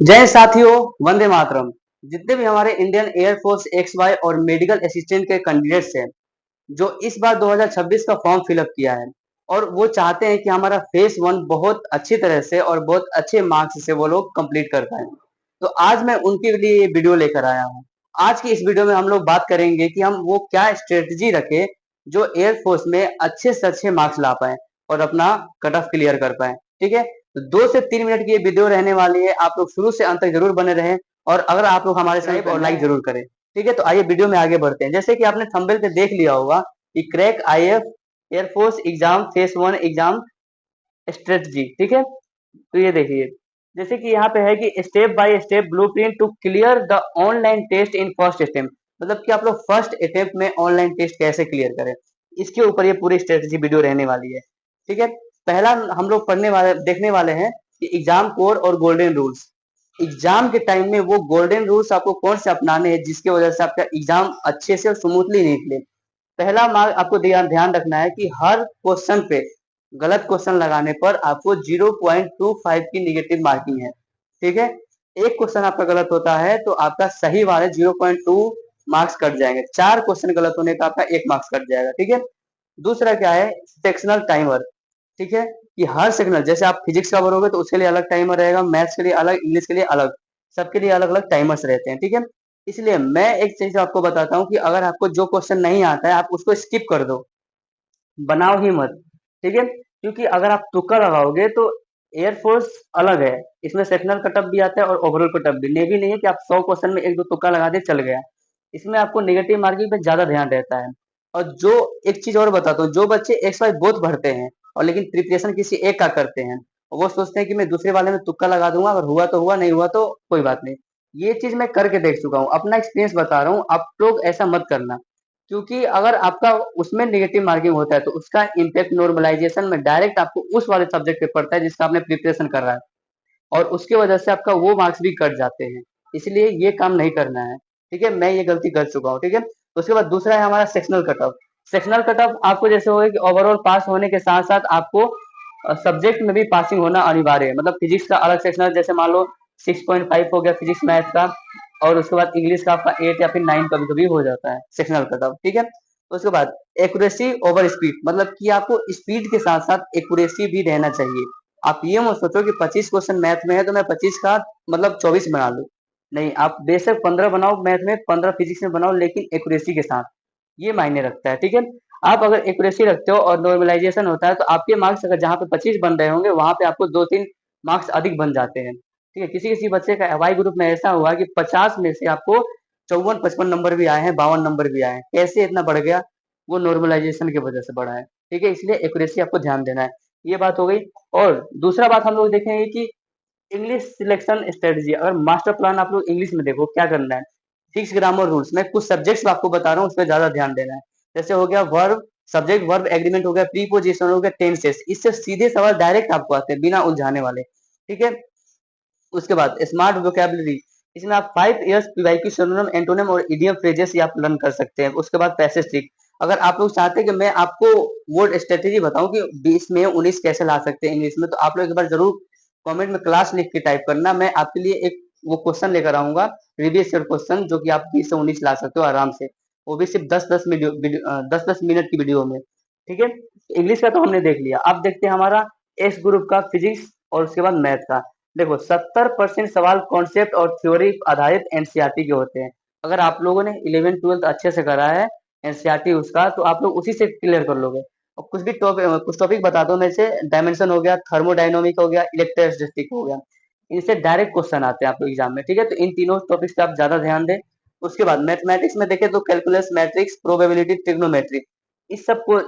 जय साथियों, वंदे मातरम। जितने भी हमारे इंडियन एयरफोर्स एक्स वाई और मेडिकल असिस्टेंट के कैंडिडेट्स हैं जो इस बार 2026 का फॉर्म फिलअप किया है और वो चाहते हैं कि हमारा फेस वन बहुत अच्छी तरह से और बहुत अच्छे मार्क्स से वो लोग कंप्लीट कर पाए, तो आज मैं उनके लिए ये वीडियो लेकर आया हूँ। आज की इस वीडियो में हम लोग बात करेंगे कि हम वो क्या स्ट्रेटजी रखें जो एयरफोर्स में अच्छे से अच्छे मार्क्स ला पाए और अपना कट ऑफ क्लियर कर पाए। ठीक है, तो 2 से 3 मिनट की ये वीडियो रहने वाली है। आप लोग शुरू से अंत तक जरूर बने रहें और अगर आप लोग हमारे साथ और लाइक जरूर करें। ठीक है, तो आइए वीडियो में आगे बढ़ते हैं। जैसे कि आपने थंबनेल पे देख लिया होगा कि crack IAF air force exam phase one exam strategy. ठीक है, तो ये देखिए जैसे कि यहाँ पे है कि step by step blueprint to clear the online test in first attempt, मतलब कि आप लोग फर्स्ट अटेम्प्ट में ऑनलाइन टेस्ट कैसे क्लियर करें, इसके ऊपर ये पूरी स्ट्रेटजी वीडियो रहने वाली है। ठीक है, पहला हम लोग पढ़ने वाले देखने वाले हैं कि एग्जाम कोड और गोल्डन रूल्स। एग्जाम के टाइम में वो गोल्डन रूल्स आपको कौन से अपनाने हैं जिसकी वजह से आपका एग्जाम अच्छे से और स्मूथली निकले। पहला मार्क आपको ध्यान ध्यान रखना है कि हर क्वेश्चन पे गलत क्वेश्चन लगाने पर आपको 0.25 की निगेटिव मार्किंग है। ठीक है, एक क्वेश्चन आपका गलत होता है तो आपका सही वाले 0.2 मार्क्स कट जाएंगे। 4 क्वेश्चन गलत होने का आपका 1 मार्क्स कट जाएगा। ठीक है, दूसरा क्या है, सेक्शनल टाइमर। ठीक है, कि हर सेक्शनल जैसे आप फिजिक्स का भरोगे तो उसके लिए अलग टाइमर रहेगा, मैथ्स के लिए अलग, इंग्लिश के लिए अलग, सबके लिए अलग अलग टाइमर्स रहते हैं। ठीक है, इसलिए मैं एक चीज आपको बताता हूँ कि अगर आपको जो क्वेश्चन नहीं आता है आप उसको स्किप कर दो, बनाओ ही मत। ठीक है, क्योंकि अगर आप तुक्का लगाओगे तो एयरफोर्स अलग है, इसमें सेक्शनल कटअप भी आता है और ओवरऑल कटअप भी। नेवी नहीं है कि आप 100 क्वेश्चन में एक दो तुक्का लगा दे चल गया, इसमें आपको नेगेटिव मार्किंग पे ज्यादा ध्यान रहता है। और जो एक चीज और बताता हूँ, जो बच्चे एक्स वाई बोथ भरते हैं और लेकिन प्रिपरेशन किसी एक का करते हैं, वो सोचते हैं कि मैं दूसरे वाले में तुक्का लगा दूंगा, अगर हुआ तो हुआ, नहीं हुआ तो कोई बात नहीं। ये चीज मैं करके देख चुका हूँ, अपना एक्सपीरियंस बता रहा हूँ, आप लोग ऐसा मत करना। क्योंकि अगर आपका उसमें नेगेटिव मार्किंग होता है तो उसका इम्पैक्ट नॉर्मलाइजेशन में डायरेक्ट आपको उस वाले सब्जेक्ट पे पड़ता है जिसका आपने प्रिपरेशन कर रहा है, और उसके वजह से आपका वो मार्क्स भी कट जाते हैं। इसलिए ये काम नहीं करना है। ठीक है, मैं ये गलती कर चुका हूँ। ठीक है, उसके बाद दूसरा है हमारा sectional cut off. Sectional cut off आपको जैसे होगा कि ओवरऑल पास होने के साथ साथ आपको सब्जेक्ट में भी पासिंग होना अनिवार्य है। मतलब फिजिक्स का अलग सेक्शनल, जैसे मान लो 6.5 हो गया फिजिक्स मैथ का, और उसके बाद इंग्लिश का आपका 8 या फिर 9 कभी कभी हो जाता है सेक्शनल कट ऑफ। ठीक है, उसके बाद एक्यूरेसी ओवर स्पीड, मतलब कि आपको स्पीड के साथ साथ एक्यूरेसी भी रहना चाहिए। आप ये मत सोचो कि 25 क्वेश्चन मैथ में है तो मैं 25 का मतलब 24 बना लूं। नहीं, आप बेशक 15 बनाओ मैथ में, 15 फिजिक्स में बनाओ, लेकिन एक्यूरेसी के साथ, ये मायने रखता है। ठीक है, आप अगर एक्यूरेसी रखते हो और नॉर्मलाइजेशन होता है तो आपके मार्क्स अगर जहाँ पे 25 बन रहे होंगे वहां पे आपको 2-3 मार्क्स अधिक बन जाते हैं। ठीक है, किसी किसी बच्चे का वाई ग्रुप में ऐसा हुआ कि 50 में से आपको 54-55 नंबर भी आए हैं, 52 नंबर भी आए हैं। कैसे इतना बढ़ गया? वो नॉर्मलाइजेशन की वजह से बढ़ा है। ठीक है, इसलिए एक्यूरेसी आपको ध्यान देना है। ये बात हो गई। और दूसरा बात हम लोग देखेंगे कि इंग्लिश सिलेक्शन स्ट्रेटजी। अगर मास्टर प्लान आप लोग इंग्लिश में देखो क्या करना है, फिक्स ग्रामर रूल्स। मैं कुछ सब्जेक्ट्स आपको बता रहा हूँ, उस पर ज्यादा ध्यान देना है। जैसे हो गया वर्ब, सब्जेक्ट वर्ब एग्रीमेंट हो गया, प्रीपोजिशन हो गया, टेंसेस। इससे सीधे सवाल डायरेक्ट आपको आते हैं बिना उलझाने वाले। ठीक है, उसके बाद स्मार्ट वोकेबलरी, इसमें आप 5 इयर्स पीवाईक्यू सिनोनिम एंटोनिम और इडियम फ्रेजेस आप लर्न कर सकते हैं। उसके बाद पैसेज ट्रिक। अगर आप लोग चाहते हैं कि मैं आपको वो स्ट्रेटेजी बताऊं कि 20 में 19 कैसे ला सकते हैं इंग्लिश में, तो आप लोग एक बार जरूर कमेंट में क्लास लिख के टाइप करना। मैं आपके लिए एक वो क्वेश्चन लेकर आऊंगा, प्रीवियस ईयर क्वेश्चन, जो कि आप 20 से 19 ला सकते हो आराम से, वो भी सिर्फ 10-10 मिनट की वीडियो में। ठीक है, इंग्लिश का तो हमने देख लिया। अब देखते हैं हमारा एस ग्रुप का फिजिक्स और उसके बाद मैथ का। देखो 70% सवाल कॉन्सेप्ट और थ्योरी आधारित एनसीईआरटी के होते हैं। अगर आप लोगों ने 11th 12th अच्छे से करा है एनसीईआरटी उसका, तो आप लोग उसी से क्लियर कर लोगे। और कुछ टॉपिक बता दो मैं से, डायमेंशन हो गया, थर्मोडाइनमिक हो गया, इलेक्ट्रोस्टैटिक हो गया, इनसे डायरेक्ट क्वेश्चन आते हैं आप लोग एग्जाम में। ठीक है, तो इन तीनों टॉपिक्स पे आप ज्यादा ध्यान दें। उसके बाद मैथमेटिक्स में देखें तो कैलकुलस, मैट्रिक्स, प्रोबेबिलिटी, ट्रिग्नोमेट्री, इस सब को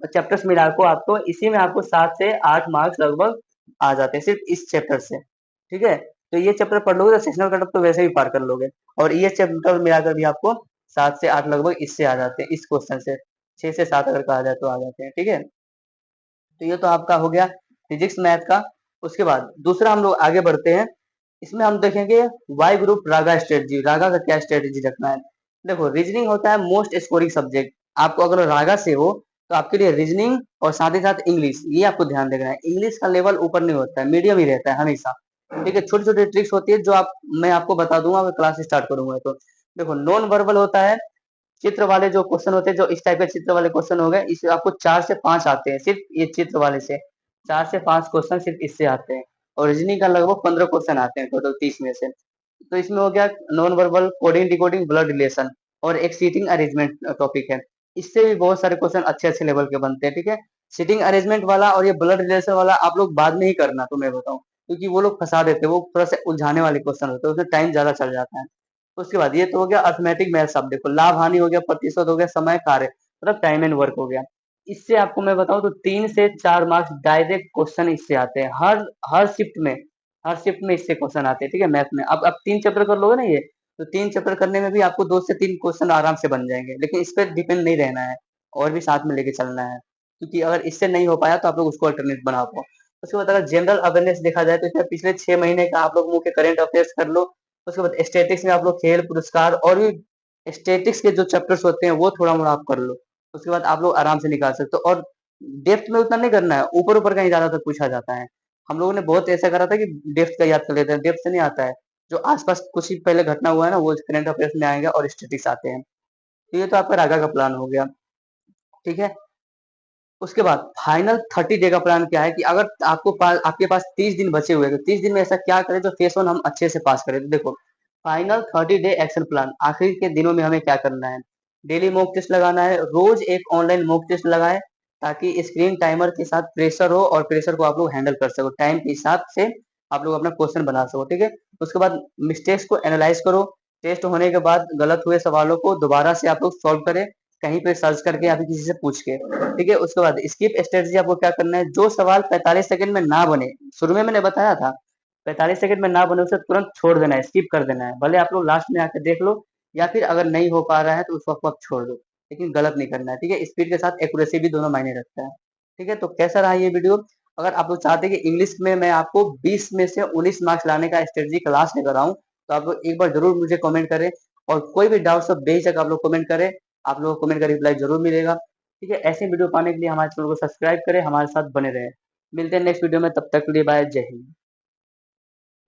चैप्टर्स मिला को आपको इसी में आपको 7 से 8 मार्क्स लगभग आ जाते हैं सिर्फ इस चैप्टर से। ठीक है, तो ये चैप्टर पढ़ लोगे तो सेक्शनल कटअप तो वैसे ही पार कर लोगे। और ये चैप्टर मिलाकर भी आपको 7 से 8 लगभग इससे आ जाते हैं, इस क्वेश्चन से 6 से 7 अगर कहा जाए तो आ जाते हैं। ठीक है, तो ये तो आपका हो गया फिजिक्स मैथ का। उसके बाद दूसरा हम लोग आगे बढ़ते हैं। इसमें हम देखेंगे वाई ग्रुप रागा स्ट्रेटजी। रागा का क्या स्ट्रेटजी रखना है? देखो रीजनिंग होता है मोस्ट स्कोरिंग सब्जेक्ट। आपको अगर रागा से हो तो आपके लिए रीजनिंग और साथ ही साथ इंग्लिश, ये आपको ध्यान देना है। इंग्लिश का लेवल ऊपर नहीं होता है, मीडियम ही रहता है हमेशा। ठीक है, छोटी छोटी ट्रिक्स होती है जो आप मैं आपको बता दूंगा अगर क्लास स्टार्ट करूंगा तो। देखो, नॉन वर्बल होता है, चित्र वाले जो क्वेश्चन होते हैं, जो इस टाइप के चित्र वाले क्वेश्चन हो गए, इससे आपको 4 से 5 आते हैं, सिर्फ ये चित्र वाले से 4 से 5 क्वेश्चन सिर्फ इससे आते हैं। और रीजनिंग का लगभग 15 क्वेश्चन आते हैं टोटल 30 में से। तो इसमें हो गया non verbal, coding decoding, blood relation, और एक सीटिंग अरेंजमेंट टॉपिक है। इससे भी बहुत सारे क्वेश्चन अच्छे अच्छे लेवल के बनते हैं। ठीक है, सीटिंग अरेंजमेंट वाला और ये ब्लड रिलेशन वाला आप लोग बाद में ही करना, तो मैं बताऊं, क्योंकि वो लोग फंसा देते हैं, वो थोड़ा सा उलझाने वाले क्वेश्चन होते हैं, उसमें टाइम ज्यादा चल जाता है। उसके बाद ये तो हो गया अर्थमेटिक मैथ्स। आप देखो, लाभ हानि हो गया, प्रतिशत हो गया, समय कार्य, मतलब टाइम एंड वर्क हो गया। इससे आपको मैं बताऊं तो 3 से 4 मार्क्स डायरेक्ट क्वेश्चन इससे आते हैं, हर हर शिफ्ट में, हर शिफ्ट में इससे क्वेश्चन आते हैं। ठीक है, मैथ में अब 3 चैप्टर कर लोगे ना ये, तो 3 चैप्टर करने में भी आपको 2 से 3 क्वेश्चन आराम से बन जाएंगे। लेकिन इस पर डिपेंड नहीं रहना है, और भी साथ में लेके चलना है, क्योंकि अगर इससे नहीं हो पाया तो आप लोग उसको अल्टरनेट बना पाओ। उसके बाद अगर जनरल अवेयरनेस देखा जाए तो इसमें पिछले 6 महीने का आप लोग मुख्य करंट अफेयर्स कर लो। उसके बाद स्टेटिक्स में आप लोग खेल पुरस्कार और भी स्टेटिक्स के जो चैप्टर्स होते हैं वो थोड़ा मोड़ा आप कर लो। उसके बाद आप लोग आराम से निकाल सकते हो। और डेप्थ में उतना नहीं करना है, ऊपर ऊपर का ही ज्यादातर पूछा जाता है। हम लोगों ने बहुत ऐसा करा था कि डेप्थ का याद कर लेते हैं, डेप्थ से नहीं आता है। जो आसपास कुछ ही पहले घटना हुआ है ना, वो करंट अफेयर्स में आएगा और स्टेटिक्स आते हैं। तो ये तो आपका रागा का प्लान हो गया। ठीक है, उसके बाद फाइनल 30 डे का प्लान क्या है कि अगर आपके पास 30 दिन बचे हुए हैं, तो 30 दिन में ऐसा क्या करें जो फेस वन हम अच्छे से पास करें। तो देखो, फाइनल 30 डे एक्शन प्लान, आखिर के दिनों में हमें क्या करना है। डेली मॉक टेस्ट लगाना है, रोज एक ऑनलाइन मॉक टेस्ट लगाए, ताकि स्क्रीन टाइमर के साथ प्रेशर हो और प्रेशर को आप लोग हैंडल कर सको, टाइम के हिसाब से आप लोग अपना क्वेश्चन बना सको। ठीक है, उसके बाद मिस्टेक्स को एनालाइज करो, टेस्ट होने के बाद गलत हुए सवालों को दोबारा से आप लोग सॉल्व करें, कहीं पे सर्च करके या फिर किसी से पूछ के। ठीक है, उसके बाद स्किप स्ट्रेटजी आपको क्या करना है, जो सवाल 45 सेकंड में ना बने, शुरू में मैंने बताया था 45 सेकंड में ना बने उसे तुरंत छोड़ देना है, स्किप कर देना है। भले आप लोग लास्ट में आके देख लो, या फिर अगर नहीं हो पा रहा है तो उस वक्त आप छोड़ दो, लेकिन गलत नहीं करना है। ठीक है, स्पीड के साथ एक्यूरेसी भी दोनों मायने रखता है। ठीक है, तो कैसा रहा ये वीडियो। अगर आप लोग चाहते हैं कि इंग्लिश में मैं आपको 20 में से 19 मार्क्स लाने का स्ट्रेटजी क्लास लेकर आऊं, तो आप लोग एक बार जरूर मुझे कमेंट करें, और कोई भी डाउट सब बेझिझक आप लोग कमेंट करें, आप लोगों को कमेंट का रिप्लाई जरूर मिलेगा। ठीक है, ऐसे वीडियो पाने के लिए हमारे चैनल को सब्सक्राइब करें, हमारे साथ बने रहे। मिलते हैं नेक्स्ट वीडियो में, तब तक के लिए बाय, जय हिंद।